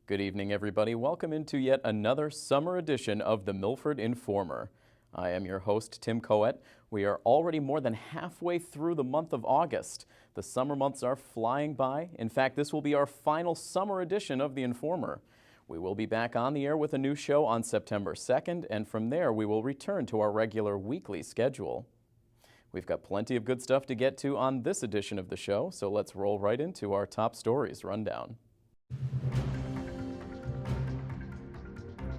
Good evening, everybody. Welcome into yet another summer edition of the Milford Informer. I am your host, Tim Coet. We are already more than halfway through the month of August. The summer months are flying by. In fact, this will be our final summer edition of the Informer. We will be back on the air with a new show on September 2nd, and from there we will return to our regular weekly schedule. We've got plenty of good stuff to get to on this edition of the show, so let's roll right into our top stories rundown.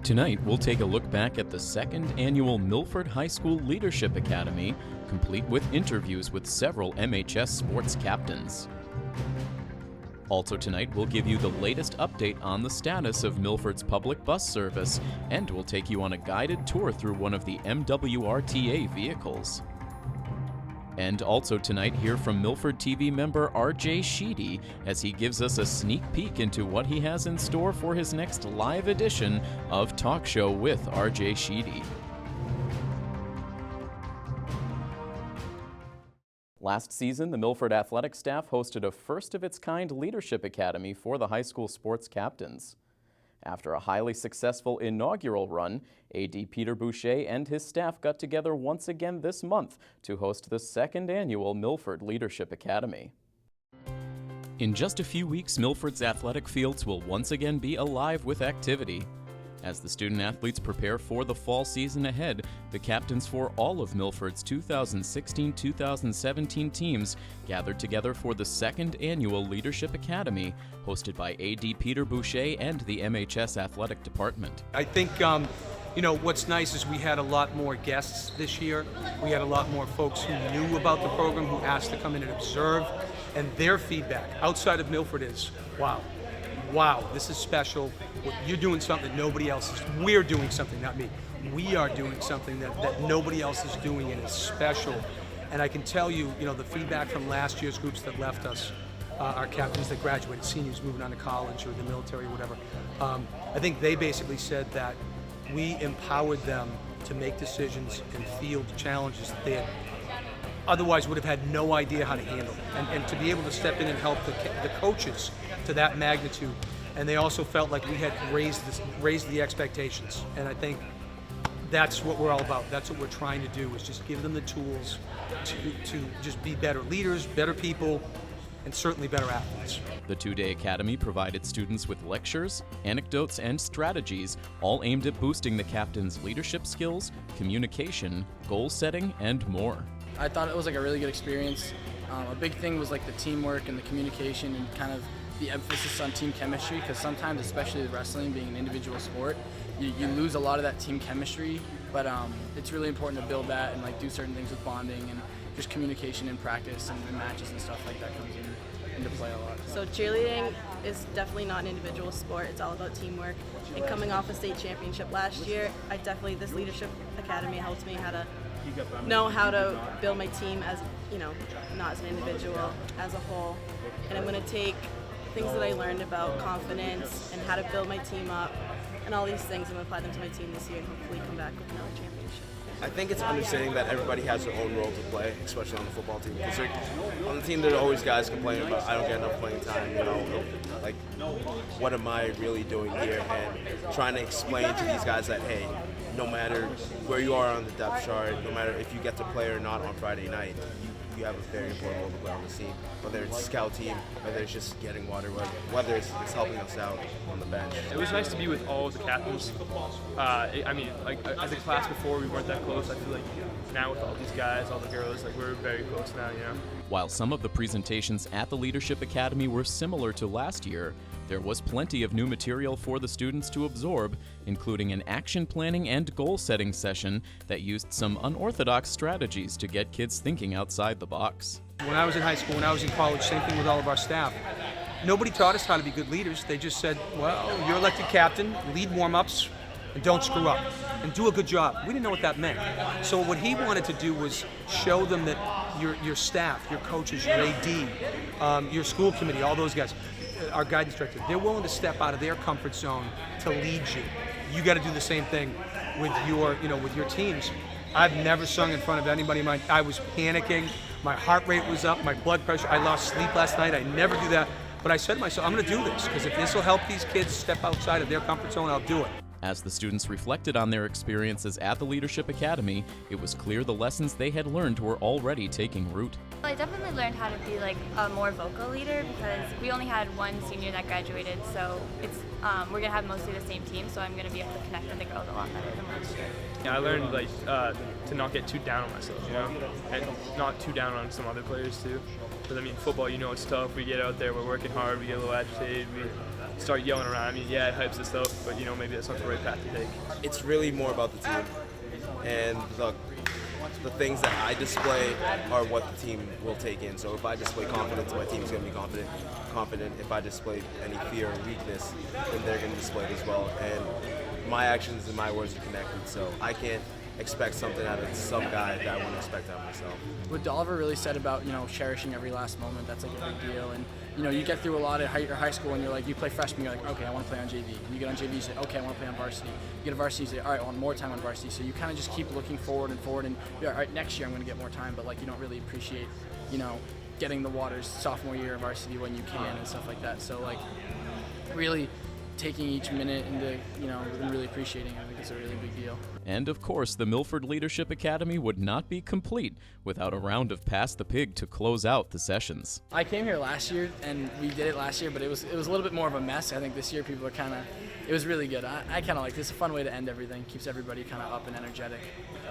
Tonight, we'll take a look back at the second annual Milford High School Leadership Academy, complete with interviews with several MHS sports captains. Also tonight, we'll give you the latest update on the status of Milford's public bus service, and we'll take you on a guided tour through one of the MWRTA vehicles. And also tonight, hear from Milford TV member RJ Sheedy as he gives us a sneak peek into what he has in store for his next live edition of Talk Show with RJ Sheedy. Last season, the Milford athletic staff hosted a first-of-its-kind leadership academy for the high school sports captains. After a highly successful inaugural run, AD Peter Boucher and his staff got together once again this month to host the second annual Milford Leadership Academy. In just a few weeks, Milford's athletic fields will once again be alive with activity. As the student-athletes prepare for the fall season ahead, the captains for all of Milford's 2016-2017 teams gathered together for the second annual Leadership Academy, hosted by AD Peter Boucher and the MHS Athletic Department. I think, what's nice is we had a lot more guests this year. We had a lot more folks who knew about the program, who asked to come in and observe, and their feedback outside of Milford is, wow, this is special. You're doing something that nobody else is. We're doing something, not me. We are doing something that nobody else is doing, and it's special. And I can tell you, the feedback from last year's groups that left us, our captains that graduated, seniors moving on to college or the military or whatever, I think they basically said that we empowered them to make decisions and field challenges that they had otherwise would have had no idea how to handle. And to be able to step in and help the coaches to that magnitude. And they also felt like we had raised the expectations. And I think that's what we're all about. That's what we're trying to do, is just give them the tools to just be better leaders, better people, and certainly better athletes. The two-day academy provided students with lectures, anecdotes, and strategies, all aimed at boosting the captain's leadership skills, communication, goal setting, and more. I thought it was a really good experience. A big thing was the teamwork and the communication and kind of the emphasis on team chemistry, because sometimes, especially with wrestling being an individual sport, you lose a lot of that team chemistry, but it's really important to build that and do certain things with bonding and just communication in practice and matches and stuff like that comes into play a lot. So cheerleading is definitely not an individual sport. It's all about teamwork. And coming off a state championship last year, this Leadership Academy helped me know how to build my team as, not as an individual, as a whole. And I'm going to take things that I learned about confidence and how to build my team up and all these things, I'm going to apply them to my team this year and hopefully come back with another championship. I think it's understanding that everybody has their own role to play, especially on the football team. Because on the team, there are always guys complaining about, I don't get enough playing time, what am I really doing here? And trying to explain to these guys that, hey, no matter where you are on the depth chart, no matter if you get to play or not on Friday night, you have a very important role to play on the team, whether it's scout team, whether it's just getting water, whether it's helping us out on the bench. It was nice to be with all of the captains. As a class before, we weren't that close. I feel like now with all these guys, all the girls, we're very close now, While some of the presentations at the Leadership Academy were similar to last year, there was plenty of new material for the students to absorb, including an action planning and goal-setting session that used some unorthodox strategies to get kids thinking outside the box. When I was in high school, when I was in college, same thing with all of our staff. Nobody taught us how to be good leaders. They just said, well, you're elected captain, lead warm-ups, and don't screw up, and do a good job. We didn't know what that meant. So what he wanted to do was show them that your staff, your coaches, your AD, your school committee, all those guys, our guidance director, they're willing to step out of their comfort zone to lead you. You got to do the same thing with your teams. I've never sung in front of anybody. I was panicking. My heart rate was up. My blood pressure. I lost sleep last night. I never do that. But I said to myself, I'm going to do this, because if this will help these kids step outside of their comfort zone, I'll do it. As the students reflected on their experiences at the Leadership Academy, it was clear the lessons they had learned were already taking root. I definitely learned how to be like a more vocal leader, because we only had one senior that graduated, so it's we're gonna have mostly the same team, so I'm gonna be able to connect with the girls a lot better than last year. Yeah, I learned like to not get too down on myself, you know, and not too down on some other players too. Because I mean, football, you know, it's tough. We get out there, we're working hard, we get a little agitated, we start yelling around. I mean, yeah, it hypes us up, but you know, maybe that's not the right path to take. It's really more about the team, and the things that I display are what the team will take in. So if I display confidence, my team's going to be confident. If I display any fear or weakness, then they're going to display it as well. And my actions and my words are connected, so I can't expect something out of some guy that I wouldn't expect out of myself. What Dolliver really said about, you know, cherishing every last moment, that's like a big deal. And you know, you get through a lot at your high school and you're like, you play freshman, you're like, okay, I want to play on JV. And you get on JV, you say, okay, I want to play on varsity. You get a varsity, you say, all right, I want more time on varsity. So you kind of just keep looking forward, and you're, all right, next year I'm going to get more time, but like you don't really appreciate, you know, getting the waters sophomore year of varsity when you can and stuff like that. So like really taking each minute into, you know, and really appreciating it, I think it's a really big deal. And of course, the Milford Leadership Academy would not be complete without a round of Pass the Pig to close out the sessions. I came here last year, and we did it last year, but it was a little bit more of a mess. I think this year people are it was really good. I kind of like this. It's a fun way to end everything. Keeps everybody kind of up and energetic.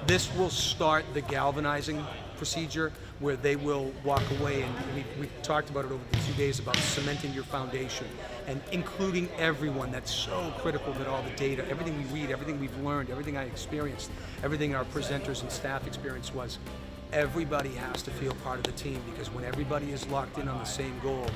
This will start the galvanizing procedure, where they will walk away, and we talked about it over the 2 days, about cementing your foundation and including everyone. That's so critical, that all the data, everything we read, everything we've learned, everything I experienced, everything our presenters and staff experienced, was everybody has to feel part of the team, because when everybody is locked in on the same goal,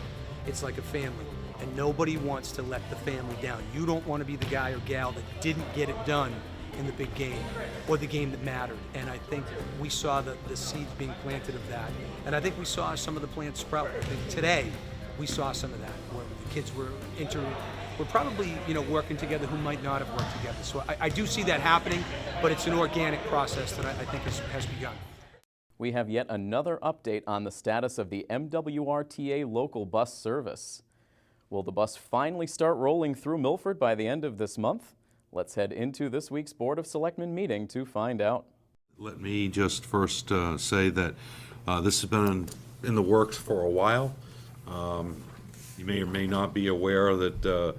it's like a family, and nobody wants to let the family down. You don't want to be the guy or gal that didn't get it done in the big game, or the game that mattered. And I think we saw the seeds being planted of that. And I think we saw some of the plants sprout. I think today we saw some of that, where the kids were probably, you know, working together who might not have worked together. So I do see that happening, but it's an organic process that I think has begun. We have yet another update on the status of the MWRTA local bus service. Will the bus finally start rolling through Milford by the end of this month? Let's head into this week's Board of Selectmen meeting to find out. Let me just first say that this has been in the works for a while. You may or may not be aware that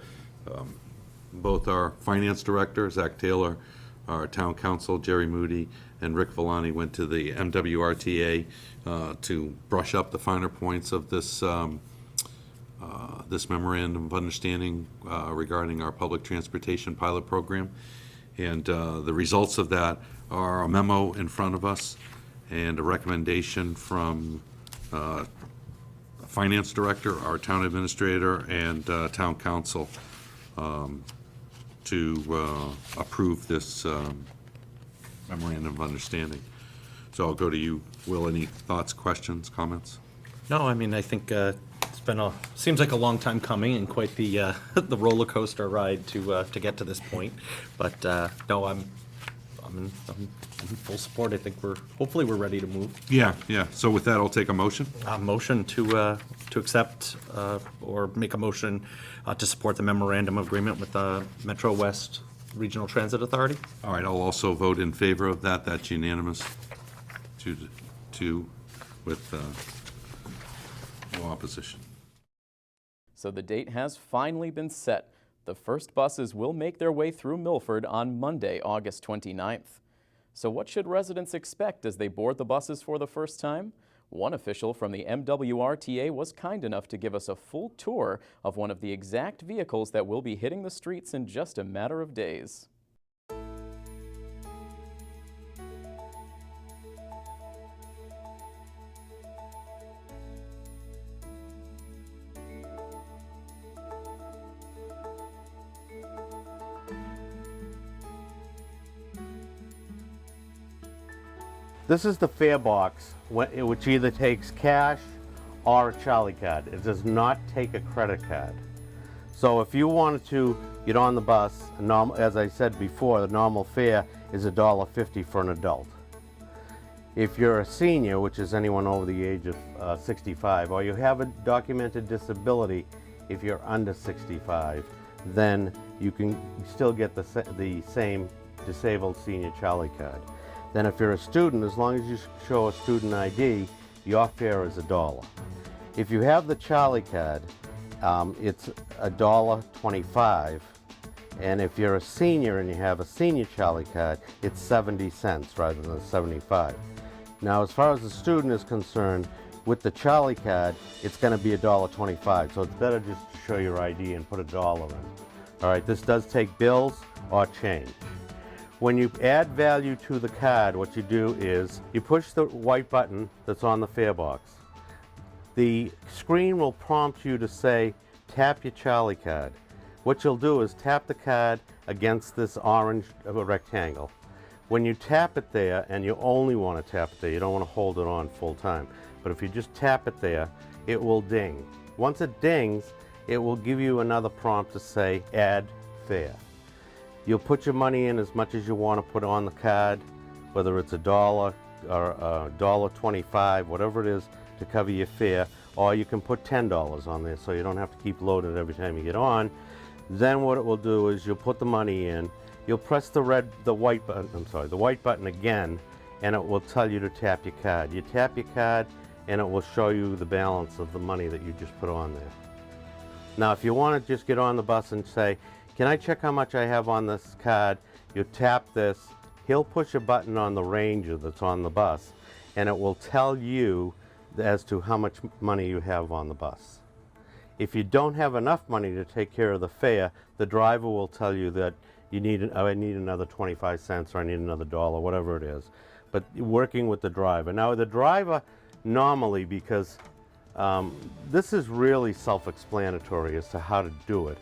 both our finance director, Zach Taylor, our town council, Jerry Moody, and Rick Villani went to the MWRTA to brush up the finer points of this this memorandum of understanding regarding our public transportation pilot program. And the results of that are a memo in front of us and a recommendation from finance director, our town administrator, and town council to approve this memorandum of understanding. So I'll go to you, Will. Any thoughts, questions, comments? No, I mean, I think it's been seems like a long time coming, and quite the the roller coaster ride to get to this point. But no, I'm in full support. I think hopefully we're ready to move. Yeah. So with that, I'll take a motion. Motion to accept or make a motion to support the memorandum of agreement with the Metro West Regional Transit Authority. All right, I'll also vote in favor of that. That's unanimous. Two with no opposition. So the date has finally been set. The first buses will make their way through Milford on Monday, August 29th. So what should residents expect as they board the buses for the first time? One official from the MWRTA was kind enough to give us a full tour of one of the exact vehicles that will be hitting the streets in just a matter of days. This is the fare box, which either takes cash or a Charlie card. It does not take a credit card. So if you wanted to get on the bus, as I said before, the normal fare is $1.50 for an adult. If you're a senior, which is anyone over the age of 65, or you have a documented disability, If you're under 65, then you can still get the same disabled senior Charlie card. Then if you're a student, as long as you show a student ID, your fare is $1. If you have the Charlie card, it's $1.25. And if you're a senior and you have a senior Charlie card, it's 70 cents rather than 75. Now, as far as the student is concerned, with the Charlie card, it's going to be $1.25. So it's better just to show your ID and put $1 in. All right, this does take bills or change. When you add value to the card, what you do is you push the white button that's on the fare box. The screen will prompt you to say, tap your Charlie card. What you'll do is tap the card against this orange rectangle. When you tap it there, and you only want to tap it there, you don't want to hold it on full time, but if you just tap it there, it will ding. Once it dings, it will give you another prompt to say, add fare. You'll put your money in as much as you want to put on the card, whether it's $1 or $1.25, whatever it is, to cover your fare, or you can put $10 on there so you don't have to keep loading it every time you get on. Then what it will do is you'll put the money in, you'll press the white button again, and it will tell you to tap your card. You tap your card, and it will show you the balance of the money that you just put on there. Now, if you want to just get on the bus and say, can I check how much I have on this card? You tap this, he'll push a button on the ranger that's on the bus, and it will tell you as to how much money you have on the bus. If you don't have enough money to take care of the fare, the driver will tell you that I need another 25 cents or I need another $1, whatever it is. But working with the driver. Now the driver normally, because this is really self-explanatory as to how to do it.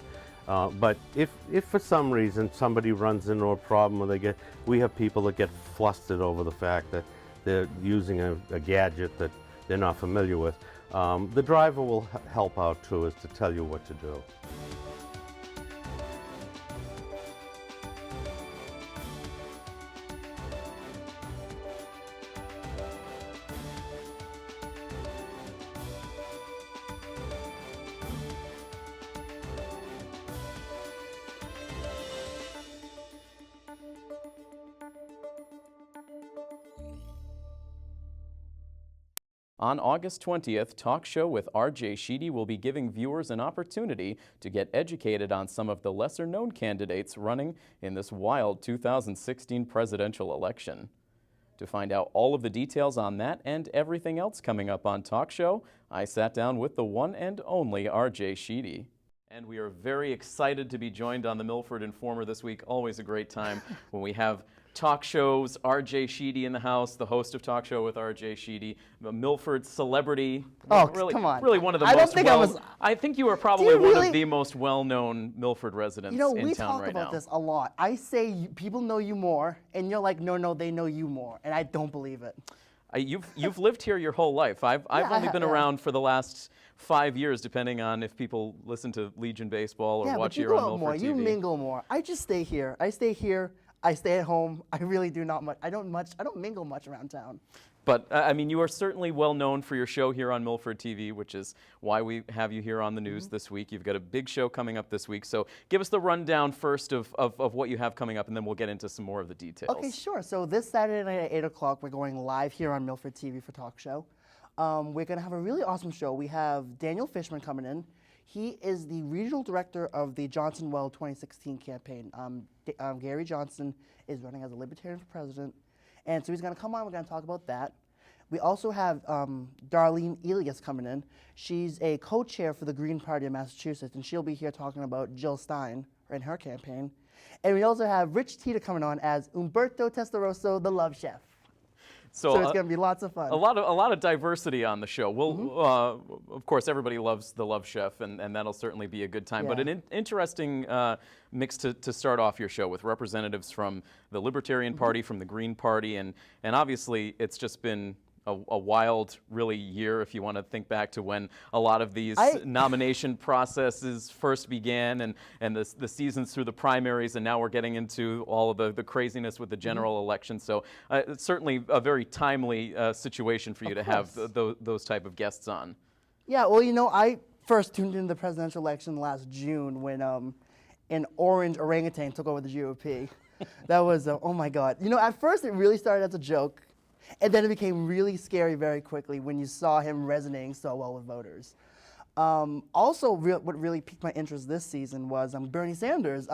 But if for some reason somebody runs into a problem or we have people that get flustered over the fact that they're using a gadget that they're not familiar with, the driver will help out too, is to tell you what to do. On August 20th, Talk Show with RJ Sheedy will be giving viewers an opportunity to get educated on some of the lesser-known candidates running in this wild 2016 presidential election. To find out all of the details on that and everything else coming up on Talk Show, I sat down with the one and only RJ Sheedy. And we are very excited to be joined on the Milford Informer this week. Always a great time when we have talk shows, RJ Sheedy in the house, the host of Talk Show with RJ Sheedy, a Milford celebrity. Oh, really, come on. Really one of the I think you are probably one of the most well-known Milford residents in town right now. We talk about this a lot. I say people know you more, and you're like, no, they know you more, and I don't believe it. You've lived here your whole life. I've only been around for the last 5 years, depending on if people listen to Legion Baseball or watch here on Milford TV. You mingle more. I just stay here. I stay here. I stay at home. I really do not much. I don't mingle much around town. But, I mean, you are certainly well known for your show here on Milford TV, which is why we have you here on the news this week. You've got a big show coming up this week. So give us the rundown first of what you have coming up, and then we'll get into some more of the details. Okay, sure. So this Saturday night at 8 o'clock, we're going live here on Milford TV for Talk Show. We're going to have a really awesome show. We have Daniel Fishman coming in. He is the regional director of the Johnson Well 2016 campaign. Gary Johnson is running as a Libertarian for president. And so he's going to come on. We're going to talk about that. We also have Darlene Elias coming in. She's a co-chair for the Green Party of Massachusetts, and she'll be here talking about Jill Stein and her campaign. And we also have Rich Tita coming on as Umberto Testarossa, the Love Chef. So it's going to be lots of fun. A lot of diversity on the show. We'll, of course, everybody loves the Love Chef, and that'll certainly be a good time. Yeah. But an interesting mix to start off your show with representatives from the Libertarian Party, from the Green Party, and obviously it's just been a wild, really, year if you want to think back to when a lot of these nomination processes first began and the seasons through the primaries, and now we're getting into all of the craziness with the general election. So it's certainly a very timely situation for you to have those type of guests on. Yeah, well, first tuned into the presidential election last June when an orange orangutan took over the GOP. That was, oh my God. You know, at first it really started as a joke, and then it became really scary very quickly when you saw him resonating so well with voters. Also, what really piqued my interest this season was Bernie Sanders.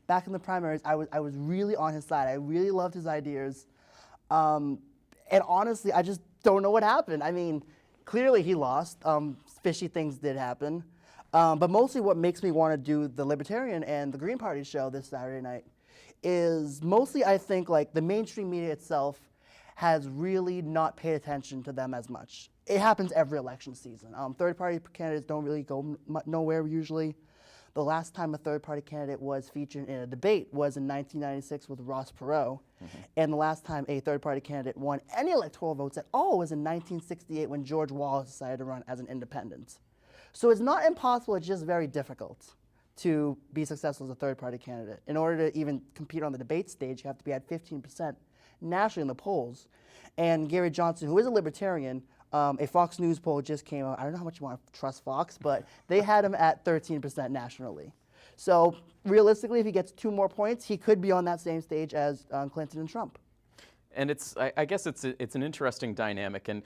Back in the primaries, I was really on his side. I really loved his ideas. And honestly, I just don't know what happened. I mean, clearly he lost. Fishy things did happen. But mostly what makes me want to do the Libertarian and the Green Party show this Saturday night is mostly, I think, like the mainstream media itself has really not paid attention to them as much. It happens every election season. Third-party candidates don't really go nowhere usually. The last time a third-party candidate was featured in a debate was in 1996 with Ross Perot. And the last time a third-party candidate won any electoral votes at all was in 1968 when George Wallace decided to run as an independent. So it's not impossible, it's just very difficult to be successful as a third-party candidate. In order to even compete on the debate stage, you have to be at 15% nationally in the polls. And Gary Johnson, who is a libertarian, a Fox News poll just came out. I don't know how much you want to trust Fox, but they had him at 13% nationally. So realistically, if he gets 2 more points, he could be on that same stage as Clinton and Trump. And I guess it's an interesting dynamic, and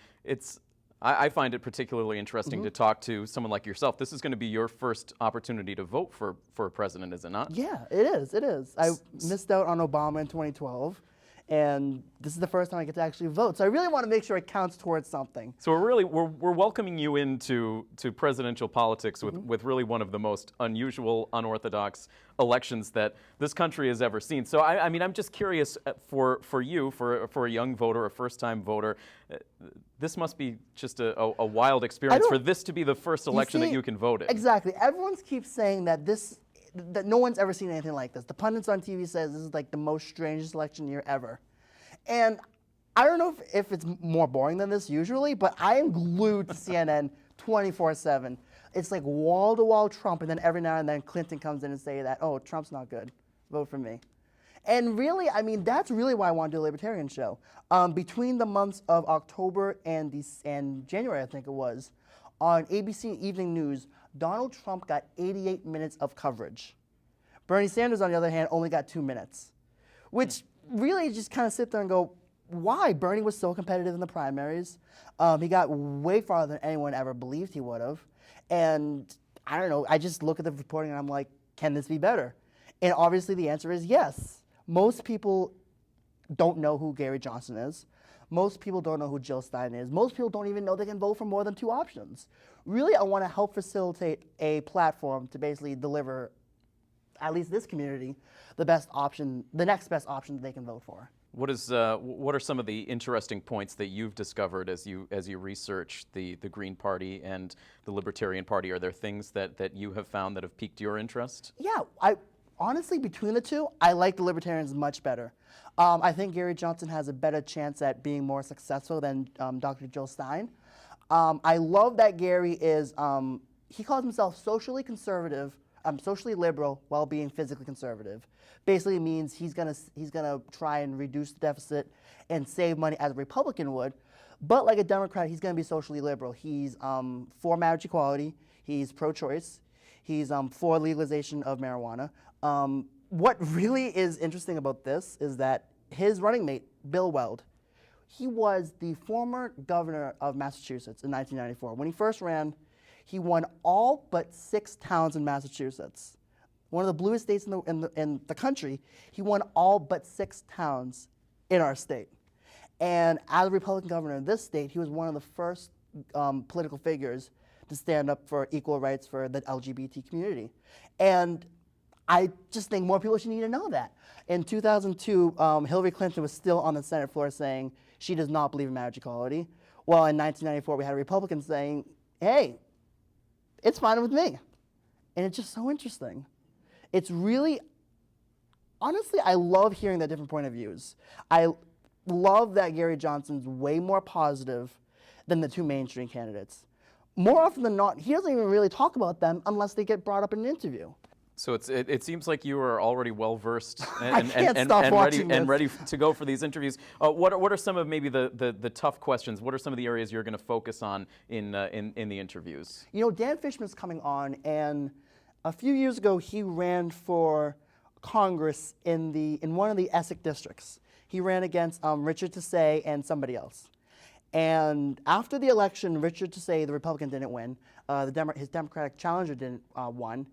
I find it particularly interesting to talk to someone like yourself. This is going to be your first opportunity to vote for a president, is it not? Yeah, it is. It is. I missed out on Obama in 2012. And this is the first time I get to actually vote. So I really want to make sure it counts towards something. So we're welcoming you into presidential politics with really one of the most unusual, unorthodox elections that this country has ever seen. So I mean, I'm just curious for you, for a young voter, a first-time voter, this must be just a wild experience for this to be the first election that you can vote in. Exactly. Everyone keeps saying that that no one's ever seen anything like this. The pundits on TV says this is like the most strangest election year ever. And I don't know if it's more boring than this usually, but I am glued to CNN 24/7. It's like wall-to-wall Trump, and then every now and then Clinton comes in and say that, oh, Trump's not good, vote for me. And really, I mean, that's really why I want to do a Libertarian show. Between the months of October and January, I think it was, on ABC Evening News, Donald Trump got 88 minutes of coverage. Bernie Sanders, on the other hand, only got 2 minutes, which really just kind of sit there and go, why? Bernie was so competitive in the primaries. He got way farther than anyone ever believed he would have. And I don't know, I just look at the reporting and I'm like, can this be better? And obviously the answer is yes. Most people don't know who Gary Johnson is. Most people don't know who Jill Stein is. Most people don't even know they can vote for more than 2 options. Really, I want to help facilitate a platform to basically deliver, at least this community, the best option, the next best option that they can vote for. What are some of the interesting points that you've discovered as you research the Green Party and the Libertarian Party? Are there things that you have found that have piqued your interest? Yeah, honestly, between the two, I like the Libertarians much better. I think Gary Johnson has a better chance at being more successful than Dr. Jill Stein. I love that Gary is, he calls himself socially conservative, socially liberal while being physically conservative. Basically means he's gonna try and reduce the deficit and save money as a Republican would, but like a Democrat, he's gonna be socially liberal. He's for marriage equality, he's pro-choice, he's for legalization of marijuana. What really is interesting about this is that his running mate, Bill Weld, he was the former governor of Massachusetts in 1994. When he first ran, he won all but 6 towns in Massachusetts. One of the bluest states in the country, he won all but 6 towns in our state. And as a Republican governor in this state, he was one of the first political figures to stand up for equal rights for the LGBT community. And I just think more people should need to know that. In 2002, Hillary Clinton was still on the Senate floor saying she does not believe in marriage equality. Well, in 1994, we had a Republican saying, hey, it's fine with me. And it's just so interesting. It's really, honestly, I love hearing the different point of views. I love that Gary Johnson's way more positive than the 2 mainstream candidates. More often than not, he doesn't even really talk about them unless they get brought up in an interview. So it seems like you are already well versed I can't stop watching this. ready to go for these interviews. What are some of maybe the tough questions? What are some of the areas you're going to focus on in the interviews? You know, Dan Fishman's coming on, and a few years ago he ran for Congress in one of the Essex districts. He ran against Richard Tassay and somebody else. And after the election, Richard Tassay, the Republican, didn't win. His Democratic challenger didn't won.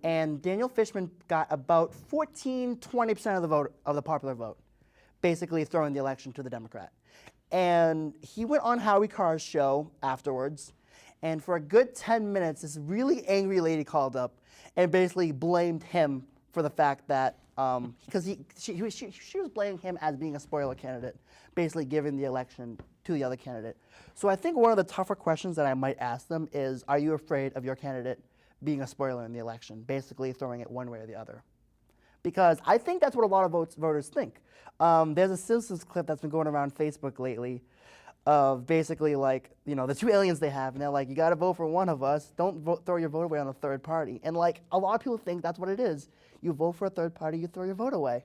And Daniel Fishman got about 14-20% of the vote, of the popular vote, basically throwing the election to the Democrat. And he went on Howie Carr's show afterwards, and for a good 10 minutes, this really angry lady called up and basically blamed him for the fact that, because she was blaming him as being a spoiler candidate, basically giving the election to the other candidate. So I think one of the tougher questions that I might ask them is, are you afraid of your candidate being a spoiler in the election, basically throwing it one way or the other? Because I think that's what a lot of voters think. There's a Simpsons clip that's been going around Facebook lately of basically like, you know, the two aliens they have, and they're like, you gotta vote for one of us, don't throw your vote away on a third party. And like, a lot of people think that's what it is. You vote for a third party, you throw your vote away.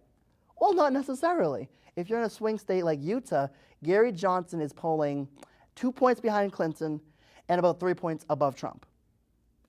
Well, not necessarily. If you're in a swing state like Utah, Gary Johnson is polling 2 points behind Clinton and about 3 points above Trump.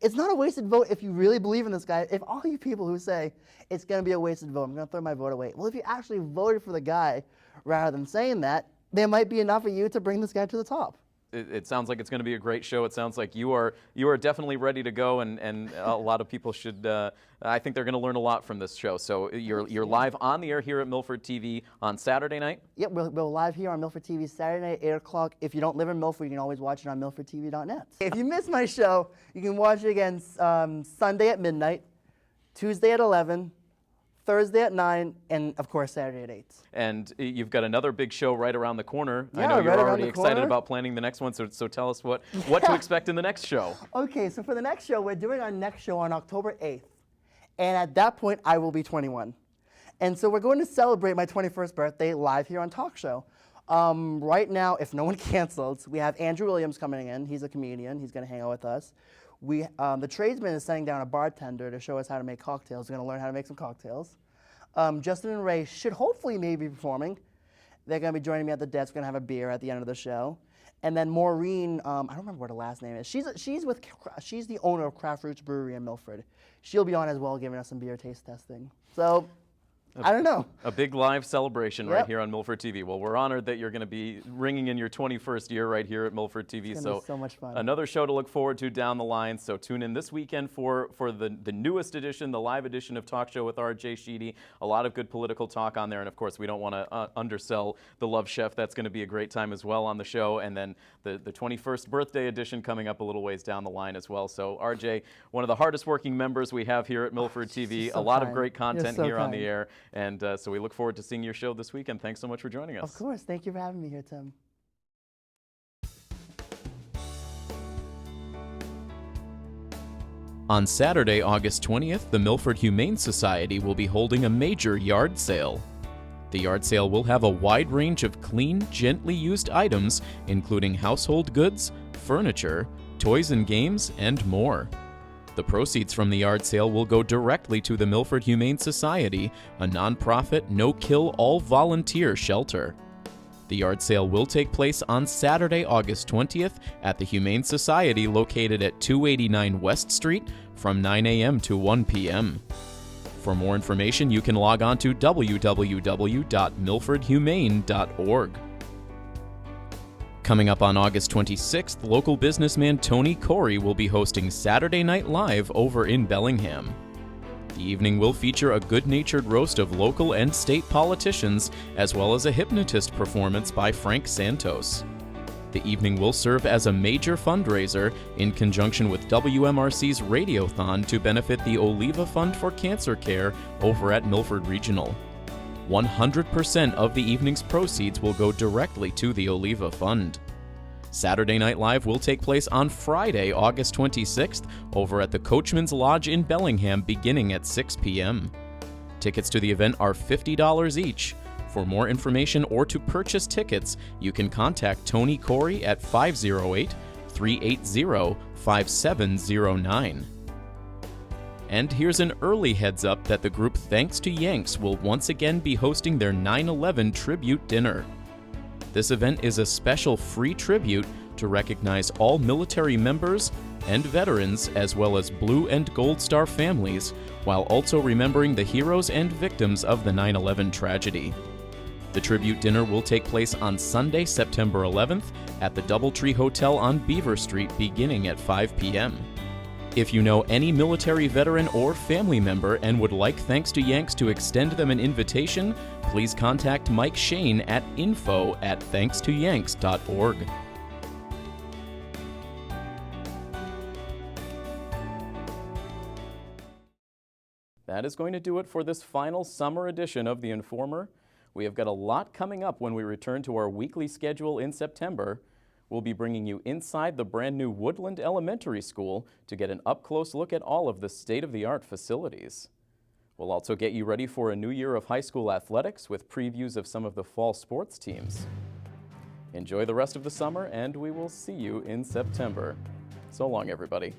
It's not a wasted vote if you really believe in this guy. If all you people who say it's going to be a wasted vote, I'm going to throw my vote away. Well, if you actually voted for the guy rather than saying that, there might be enough of you to bring this guy to the top. It sounds like it's going to be a great show. It sounds like you are definitely ready to go, and a lot of people should. I think they're going to learn a lot from this show. So you're live on the air here at Milford TV on Saturday night. Yep, we're live here on Milford TV Saturday night, 8 o'clock. If you don't live in Milford, you can always watch it on milfordtv.net. If you miss my show, you can watch it again Sunday at midnight, Tuesday at 11. Thursday at 9, and of course Saturday at 8. And you've got another big show right around the corner. Yeah, I know you're right around already the excited corner. about planning the next one, so tell us what to expect in the next show. Okay, so for the next show, we're doing our next show on October 8th. And at that point, I will be 21. And so we're going to celebrate my 21st birthday live here on Talk Show. Right now, if no one cancels, we have Andrew Williams coming in. He's a comedian. He's going to hang out with us. The tradesman is sending down a bartender to show us how to make cocktails. We're going to learn how to make some cocktails. Justin and Ray should hopefully maybe be performing. They're going to be joining me at the desk. We're going to have a beer at the end of the show. And then Maureen, I don't remember what her last name is. She's the owner of Craft Roots Brewery in Milford. She'll be on as well, giving us some beer taste testing. So, I don't know. A big live celebration right here on Milford TV. Well, we're honored that you're going to be ringing in your 21st year right here at Milford TV. It's gonna be so much fun. Another show to look forward to down the line. So tune in this weekend for the newest edition, the live edition of Talk Show with RJ Sheedy. A lot of good political talk on there. And of course, we don't want to undersell the Love Chef. That's going to be a great time as well on the show. And then the 21st birthday edition coming up a little ways down the line as well. So RJ, one of the hardest working members we have here at Milford TV. So a lot kind. of great content You're so here on the kind. air. And so we look forward to seeing your show this weekend. Thanks so much for joining us. Of course. Thank you for having me here, Tim. On Saturday, August 20th, the Milford Humane Society will be holding a major yard sale. The yard sale will have a wide range of clean, gently used items, including household goods, furniture, toys and games, and more. The proceeds from the yard sale will go directly to the Milford Humane Society, a nonprofit, no-kill, all-volunteer shelter. The yard sale will take place on Saturday, August 20th at the Humane Society located at 289 West Street from 9 a.m. to 1 p.m. For more information, you can log on to www.milfordhumane.org. Coming up on August 26th, local businessman Tony Corey will be hosting Saturday Night Live over in Bellingham. The evening will feature a good-natured roast of local and state politicians, as well as a hypnotist performance by Frank Santos. The evening will serve as a major fundraiser in conjunction with WMRC's Radiothon to benefit the Oliva Fund for Cancer Care over at Milford Regional. 100% of the evening's proceeds will go directly to the Oliva Fund. Saturday Night Live will take place on Friday, August 26th, over at the Coachman's Lodge in Bellingham beginning at 6 p.m. Tickets to the event are $50 each. For more information or to purchase tickets, you can contact Tony Corey at 508-380-5709. And here's an early heads up that the group Thanks to Yanks will once again be hosting their 9/11 tribute dinner. This event is a special free tribute to recognize all military members and veterans, as well as Blue and Gold Star families, while also remembering the heroes and victims of the 9/11 tragedy. The tribute dinner will take place on Sunday, September 11th at the Doubletree Hotel on Beaver Street beginning at 5 p.m. If you know any military veteran or family member and would like Thanks to Yanks to extend them an invitation, please contact Mike Shane at info@thankstoyanks.org. That is going to do it for this final summer edition of The Informer. We have got a lot coming up when we return to our weekly schedule in September. We'll be bringing you inside the brand new Woodland Elementary School to get an up-close look at all of the state-of-the-art facilities. We'll also get you ready for a new year of high school athletics with previews of some of the fall sports teams. Enjoy the rest of the summer, and we will see you in September. So long, everybody.